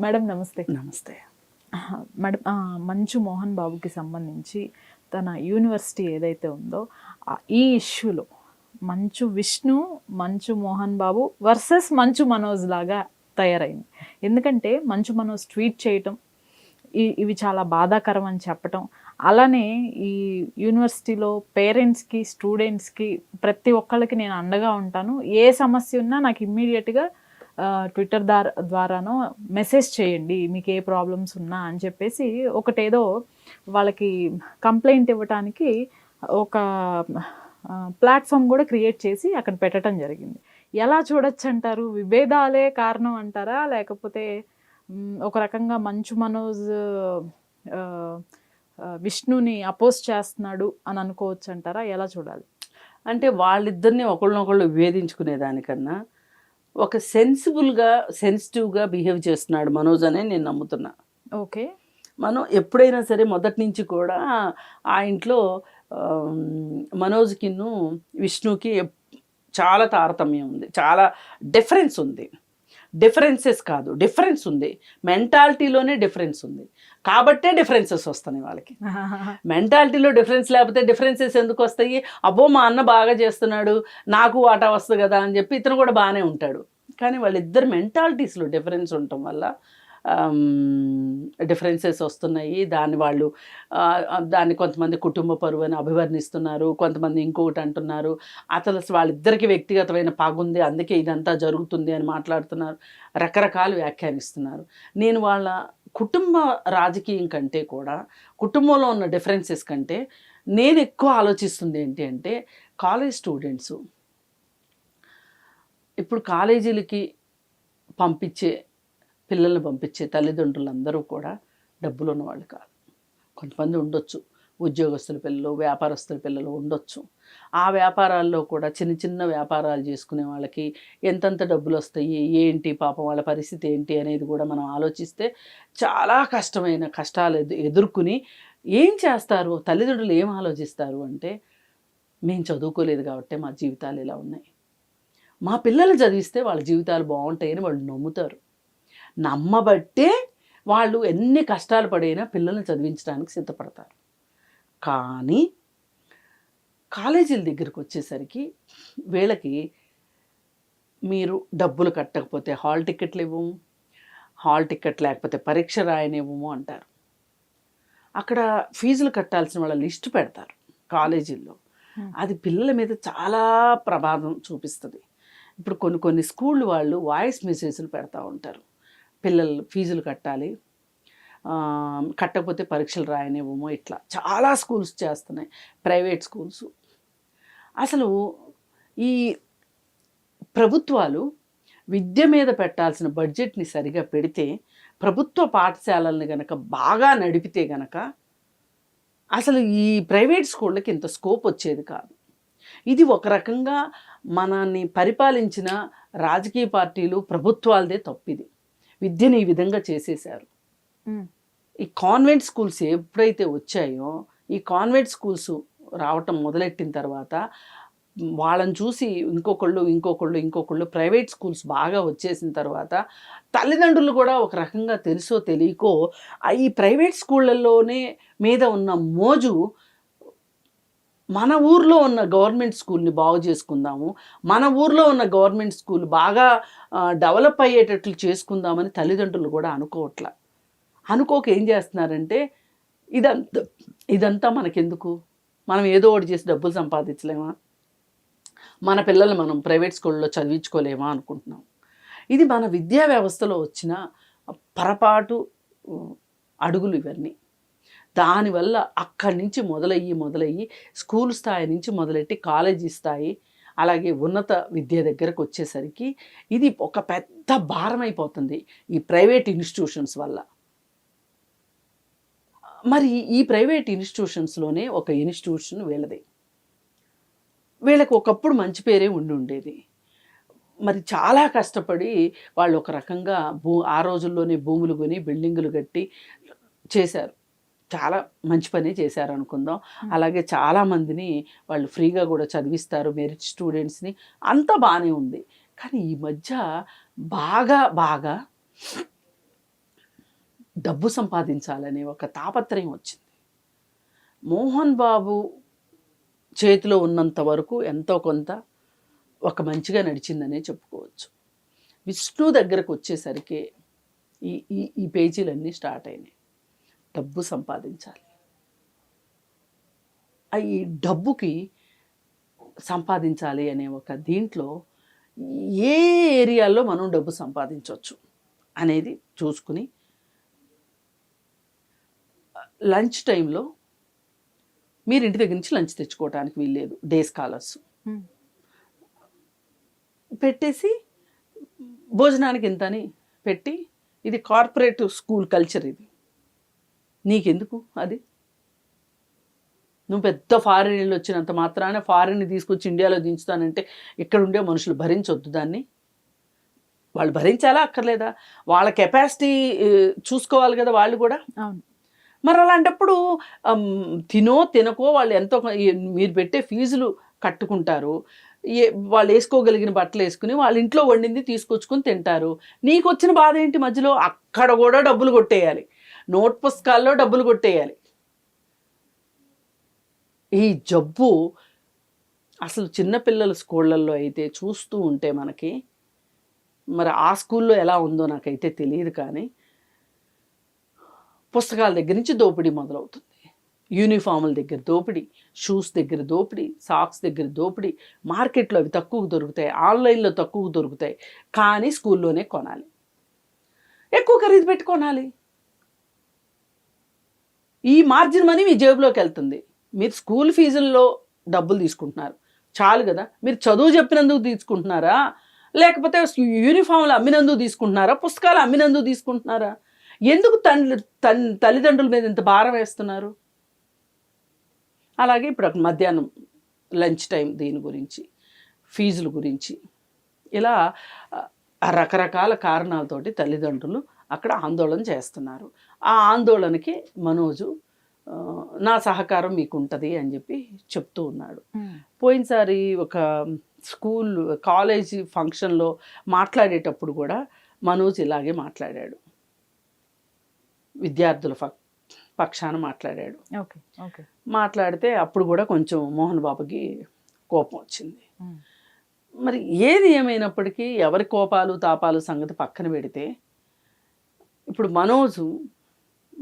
Madam నమస్తే. నమస్తే. Madam మంచు మోహన్ బాబుకి సంబంధించి తన యూనివర్సిటీ ఏదైతే ఉందో ఈ ఇష్యూలో మంచు విష్ణు, మంచు మోహన్ బాబు వర్సెస్ మంచు మనోజ్ లాగా తయారైంది. ఎందుకంటే మంచు మనోజ్ ట్వీట్ చేయటం, ఇవి చాలా బాధాకరం అని చెప్పటం, అలానే ఈ యూనివర్సిటీలో పేరెంట్స్కి, స్టూడెంట్స్కి ప్రతి ఒక్కళ్ళకి నేను అండగా ఉంటాను, ఏ సమస్య ఉన్నా నాకు ఇమ్మీడియట్గా ట్విట్టర్ ద్వారానో మెసేజ్ చేయండి మీకు ఏ ప్రాబ్లమ్స్ ఉన్నా అని చెప్పేసి ఒకటేదో వాళ్ళకి కంప్లైంట్ ఇవ్వటానికి ఒక ప్లాట్ఫామ్ కూడా క్రియేట్ చేసి అక్కడ పెట్టడం జరిగింది. ఎలా చూడొచ్చు అంటారు? విభేదాలే కారణం అంటారా, లేకపోతే ఒక రకంగా మంచు మనోజ్ విష్ణుని అపోజ్ చేస్తున్నాడు అని అనుకోవచ్చు అంటారా? ఎలా చూడాలి? అంటే వాళ్ళిద్దరిని ఒకళ్ళనొకళ్ళు విభేదించుకునే దానికన్నా ఒక సెన్సిటివ్గా బిహేవ్ చేస్తున్నాడు మనోజ్ అనే నేను నమ్ముతున్నా. ఓకే. మనం ఎప్పుడైనా సరే మొదటి నుంచి కూడా ఆ ఇంట్లో మనోజ్కిను విష్ణుకి చాలా తారతమ్యం ఉంది, చాలా డిఫరెన్స్ ఉంది. డిఫరెన్స్ ఉంది, మెంటాలిటీలోనే డిఫరెన్స్ ఉంది. కాబట్టే డిఫరెన్సెస్ వస్తున్నాయి వాళ్ళకి. మెంటాలిటీలో డిఫరెన్స్ లేకపోతే డిఫరెన్సెస్ ఎందుకు వస్తాయి? అబ్బో మా అన్న బాగా చేస్తున్నాడు, నాకు వాటా వస్తుంది కదా అని చెప్పి ఇతను కూడా బాగానే ఉంటాడు. కానీ వాళ్ళిద్దరు మెంటాలిటీస్లో డిఫరెన్స్ ఉండటం వల్ల డిఫరెన్సెస్ వస్తున్నాయి. దాన్ని కొంతమంది కుటుంబ పరువు అని అభివర్ణిస్తున్నారు, కొంతమంది ఇంకొకటి అంటున్నారు. అసలు వాళ్ళిద్దరికి వ్యక్తిగతమైన పగుంది, అందుకే ఇదంతా జరుగుతుంది అని మాట్లాడుతున్నారు, రకరకాలు వ్యాఖ్యానిస్తున్నారు. నేను వాళ్ళ కుటుంబ రాజకీయం కంటే కూడా కుటుంబంలో ఉన్న డిఫరెన్సెస్ కంటే నేను ఎక్కువ ఆలోచిస్తుంది ఏంటి అంటే, కాలేజ్ స్టూడెంట్స్ ఇప్పుడు కాలేజీలకి పిల్లల్ని పంపించే తల్లిదండ్రులందరూ కూడా డబ్బులు ఉన్నవాళ్ళు కాదు. కొంతమంది ఉండొచ్చు, ఉద్యోగస్తుల పిల్లలు, వ్యాపారస్తుల పిల్లలు ఉండొచ్చు. ఆ వ్యాపారాల్లో కూడా చిన్న చిన్న వ్యాపారాలు చేసుకునే వాళ్ళకి ఎంతెంత డబ్బులు వస్తాయి, ఏంటి పాపం వాళ్ళ పరిస్థితి ఏంటి అనేది కూడా మనం ఆలోచిస్తే చాలా కష్టాలు ఎదుర్కొని ఏం చేస్తారు తల్లిదండ్రులు, ఏం ఆలోచిస్తారు అంటే, మేము చదువుకోలేదు కాబట్టి మా జీవితాలు ఇలా ఉన్నాయి, మా పిల్లలు చదివిస్తే వాళ్ళ జీవితాలు బాగుంటాయని వాళ్ళు నమ్ముతారు. నమ్మబట్టే వాళ్ళు ఎన్ని కష్టాలు పడైనా పిల్లల్ని చదివించడానికి సిద్ధపడతారు. కానీ కాలేజీల దగ్గరికి వచ్చేసరికి వీళ్ళకి మీరు డబ్బులు కట్టకపోతే హాల్ టికెట్లు ఇవ్వము, హాల్ టికెట్ లేకపోతే పరీక్ష రాయనివ్వము అంటారు. అక్కడ ఫీజులు కట్టాల్సిన వాళ్ళ లిస్టు పెడతారు కాలేజీల్లో. అది పిల్లల మీద చాలా ప్రభావం చూపిస్తుంది. ఇప్పుడు కొన్ని స్కూళ్ళు వాళ్ళు వాయిస్ మెసేజ్లు పెడతా ఉంటారు, పిల్లలు ఫీజులు కట్టాలి, కట్టకపోతే పరీక్షలు రాయనివ్వము, ఇట్లా చాలా స్కూల్స్ చేస్తున్నాయి, ప్రైవేట్ స్కూల్స్. అసలు ఈ ప్రభుత్వాలు విద్య మీద పెట్టాల్సిన బడ్జెట్ని సరిగా పెడితే, ప్రభుత్వ పాఠశాలల్ని కనుక బాగా నడిపితే కనుక అసలు ఈ ప్రైవేట్ స్కూళ్ళకి ఇంత స్కోప్ వచ్చేది కాదు. ఇది ఒక రకంగా మనల్ని పరిపాలించిన రాజకీయ పార్టీలు, ప్రభుత్వాలదే తప్పిది. విద్యను ఈ విధంగా చేసేశారు. ఈ కాన్వెంట్ స్కూల్స్ ఎప్పుడైతే వచ్చాయో, ఈ కాన్వెంట్ స్కూల్స్ రావటం మొదలెట్టిన తర్వాత వాళ్ళని చూసి ఇంకొకళ్ళు ప్రైవేట్ స్కూల్స్ బాగా వచ్చేసిన తర్వాత తల్లిదండ్రులు కూడా ఒక రకంగా తెలుసో తెలియకో ఈ ప్రైవేట్ స్కూళ్ళల్లోనే మీద ఉన్న మోజు, మన ఊర్లో ఉన్న గవర్నమెంట్ స్కూల్ని బాగు చేసుకుందాము, మన ఊర్లో ఉన్న గవర్నమెంట్ స్కూల్ బాగా డెవలప్ అయ్యేటట్లు చేసుకుందామని తల్లిదండ్రులు కూడా అనుకోక ఏం చేస్తున్నారంటే, ఇదంతా మనకెందుకు, మనం ఏదో ఒకటి చేసి డబ్బులు సంపాదించలేమా, మన పిల్లల్ని మనం ప్రైవేట్ స్కూల్లో చదివించుకోలేమా అనుకుంటున్నాం. ఇది మన విద్యా వ్యవస్థలో వచ్చిన పొరపాటు అడుగులు ఇవన్నీ. దానివల్ల అక్కడి నుంచి మొదలయ్యి స్కూల్ స్థాయి నుంచి మొదలెట్టి కాలేజీ స్థాయి, అలాగే ఉన్నత విద్య దగ్గరకు వచ్చేసరికి ఇది ఒక పెద్ద భారం అయిపోతుంది ఈ ప్రైవేట్ ఇన్స్టిట్యూషన్స్ వల్ల. మరి ఈ ప్రైవేట్ ఇన్స్టిట్యూషన్స్లోనే ఒక ఇన్స్టిట్యూషన్ వీళ్ళకి ఒకప్పుడు మంచి పేరే ఉండేది. మరి చాలా కష్టపడి వాళ్ళు ఒక రకంగా ఆ రోజుల్లోనే భూములు కొని బిల్డింగులు కట్టి చేశారు, చాలా మంచి పని చేశారు అనుకుందాం. అలాగే చాలామందిని వాళ్ళు ఫ్రీగా కూడా చదివిస్తారు, మెరిట్ స్టూడెంట్స్ని, అంతా బాగానే ఉంది. కానీ ఈ మధ్య బాగా డబ్బు సంపాదించాలనే ఒక తాపత్రయం వచ్చింది. మోహన్ బాబు చేతిలో ఉన్నంత వరకు ఎంతో కొంత ఒక మంచిగా నడిచిందనే చెప్పుకోవచ్చు. విష్ణు దగ్గరకు వచ్చేసరికి ఈ ఈ ఈ పేజీలన్నీ స్టార్ట్ అయినాయి. డబ్బు సంపాదించాలి. ఈ డబ్బుకి సంపాదించాలి అనే ఒక దీంట్లో ఏ ఏరియాల్లో మనం డబ్బు సంపాదించవచ్చు అనేది చూసుకుని లంచ్ టైంలో మీరు ఇంటి దగ్గర నుంచి లంచ్ తెచ్చుకోవడానికి వీల్లేదు, డే స్కాలర్స్ పెట్టేసి భోజనానికి ఎంత అని పెట్టి, ఇది కార్పొరేట్ స్కూల్ కల్చర్, ఇది నీకెందుకు అది? నువ్వు పెద్ద ఫారిన్ వెళ్ళి వచ్చినంత మాత్రాన ఫారిన్ని తీసుకొచ్చి ఇండియాలో దించుతానంటే ఇక్కడ ఉండే మనుషులు భరించొద్దు దాన్ని. వాళ్ళు భరించాలా అక్కర్లేదా? వాళ్ళ కెపాసిటీ చూసుకోవాలి కదా వాళ్ళు కూడా. మరి అలాంటప్పుడు తినకో వాళ్ళు ఎంతో మీరు పెట్టే ఫీజులు కట్టుకుంటారు, వాళ్ళు వేసుకోగలిగిన బట్టలు వేసుకుని వాళ్ళ ఇంట్లో వండింది తీసుకొచ్చుకొని తింటారు. నీకు వచ్చిన బాధ ఏంటి మధ్యలో? అక్కడ కూడా డబ్బులు కొట్టేయాలి, నోట్ పుస్తకాల్లో డబ్బులు కొట్టేయాలి. ఈ జబ్బు అసలు చిన్నపిల్లల స్కూళ్ళల్లో అయితే చూస్తూ ఉంటే మనకి, మరి ఆ స్కూల్లో ఎలా ఉందో నాకైతే తెలియదు, కానీ పుస్తకాల దగ్గర నుంచి దోపిడీ మొదలవుతుంది. యూనిఫాముల దగ్గర దోపిడీ, షూస్ దగ్గర దోపిడీ, సాక్స్ దగ్గర దోపిడీ. మార్కెట్లో అవి తక్కువకు దొరుకుతాయి, ఆన్లైన్లో తక్కువకు దొరుకుతాయి, కానీ స్కూల్లోనే కొనాలి, ఎక్కువ ఖరీదు పెట్టి కొనాలి. ఈ మార్జిన్ మనీ మీ జేబులోకి వెళ్తుంది. మీరు స్కూల్ ఫీజుల్లో డబ్బులు తీసుకుంటున్నారు చాలు కదా. మీరు చదువు చెప్పినందుకు తీసుకుంటున్నారా, లేకపోతే యూనిఫామ్లు అమ్మినందుకు తీసుకుంటున్నారా, పుస్తకాలు అమ్మినందుకు తీసుకుంటున్నారా? ఎందుకు తల్లిదండ్రుల మీద ఇంత భారం వేస్తున్నారు? అలాగే ఇప్పుడు మధ్యాహ్నం లంచ్ టైం దీని గురించి, ఫీజుల గురించి, ఇలా రకరకాల కారణాలతోటి తల్లిదండ్రులు అక్కడ ఆందోళన చేస్తున్నారు. ఆ ఆందోళనకి మనోజు నా సహకారం మీకు ఉంటుంది అని చెప్పి చెప్తూ ఉన్నాడు. పోయినసారి ఒక కాలేజీ ఫంక్షన్లో మాట్లాడేటప్పుడు కూడా మనోజ్ ఇలాగే మాట్లాడాడు, విద్యార్థుల పక్షాన మాట్లాడాడు. మాట్లాడితే అప్పుడు కూడా కొంచెం మోహన్ బాబుకి కోపం వచ్చింది. మరి ఏది ఏమైనప్పటికీ ఎవరి కోపాలు తాపాలు సంగతి పక్కన పెడితే, ఇప్పుడు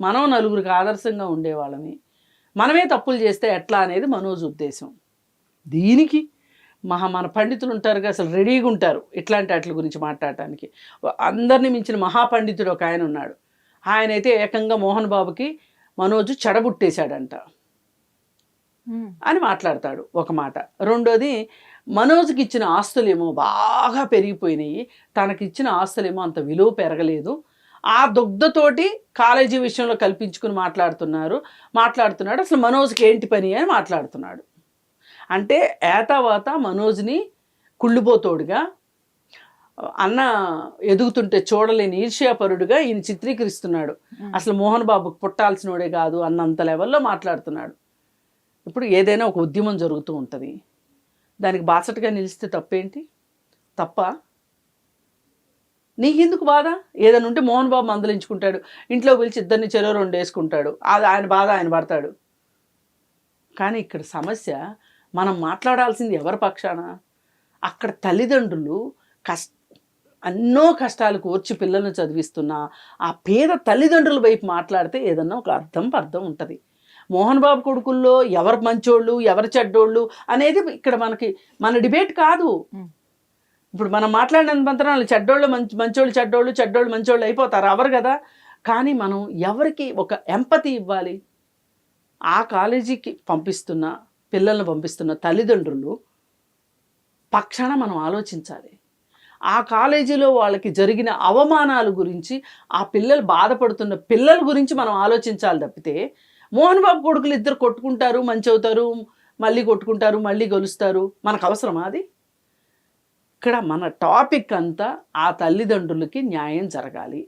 మనం నలుగురికి ఆదర్శంగా ఉండేవాళ్ళని మనమే తప్పులు చేస్తే ఎట్లా అనేది మనోజ్ ఉద్దేశం. దీనికి మన పండితులు ఉంటారు కదా, అసలు రెడీగా ఉంటారు ఇట్లాంటి వాటి గురించి మాట్లాడటానికి. అందరినీ మించిన మహాపండితుడు ఒక ఆయన ఉన్నాడు. ఆయన అయితే ఏకంగా మోహన్ బాబుకి మనోజు చెడబుట్టేశాడంట అని మాట్లాడతాడు ఒక మాట. రెండోది, మనోజ్కి ఇచ్చిన ఆస్తులేమో బాగా పెరిగిపోయినాయి, తనకిచ్చిన ఆస్తులేమో అంత విలువ పెరగలేదు, ఆ దుగ్ధతోటి కాలేజీ విషయంలో కల్పించుకుని మాట్లాడుతున్నాడు. అసలు మనోజ్కి ఏంటి పని అని మాట్లాడుతున్నాడు. అంటే ఏతావాత మనోజ్ని కుళ్ళిపోతోడుగా, అన్న ఎదుగుతుంటే చూడలేని ఈర్ష్యాపరుడుగా ఈయన చిత్రీకరిస్తున్నాడు. అసలు మోహన్ బాబుకు పుట్టాల్సినోడే కాదు అన్నంత లెవెల్లో మాట్లాడుతున్నాడు. ఇప్పుడు ఏదైనా ఒక ఉద్యమం జరుగుతూ ఉంటుంది, దానికి బాసటగా నిలిస్తే తప్పేంటి? తప్ప నీకెందుకు బాధ? ఏదైనా ఉంటే మోహన్ బాబు మందలించుకుంటాడు, ఇంట్లో పిలిచి ఇద్దరిని చెరో రెండు వేసుకుంటాడు, అది ఆయన బాధ ఆయన పడతాడు. కానీ ఇక్కడ సమస్య, మనం మాట్లాడాల్సింది ఎవరి పక్షాన? అక్కడ తల్లిదండ్రులు ఎన్నో కష్టాలు కోర్చి పిల్లల్ని చదివిస్తున్నా ఆ పేద తల్లిదండ్రుల వైపు మాట్లాడితే ఏదన్నా ఒక అర్థం ఉంటుంది. మోహన్ బాబు కొడుకుల్లో ఎవరు మంచోళ్ళు ఎవరు చెడ్డోళ్ళు అనేది ఇక్కడ మన డిబేట్ కాదు. ఇప్పుడు మనం మాట్లాడినంత మాత్రం చెడ్డోళ్ళు మంచోళ్ళు చెడ్డోళ్ళు మంచోళ్ళు అయిపోతారు, అవరు కదా. కానీ మనం ఎవరికి ఒక ఎంపతి ఇవ్వాలి? ఆ కాలేజీకి పిల్లల్ని పంపిస్తున్న తల్లిదండ్రులు పక్షాన మనం ఆలోచించాలి. ఆ కాలేజీలో వాళ్ళకి జరిగిన అవమానాల గురించి, ఆ పిల్లలు బాధపడుతున్న పిల్లల గురించి మనం ఆలోచించాలి తప్పితే, మోహన్ బాబు కొడుకులు ఇద్దరు కొట్టుకుంటారు, మంచి అవుతారు, మళ్ళీ కొట్టుకుంటారు, మళ్ళీ గెలుస్తారు, మనకు అవసరమా అది? ఇక్కడ మన టాపిక్ అంతా ఆ తల్లిదండ్రులకి న్యాయం జరగాలి.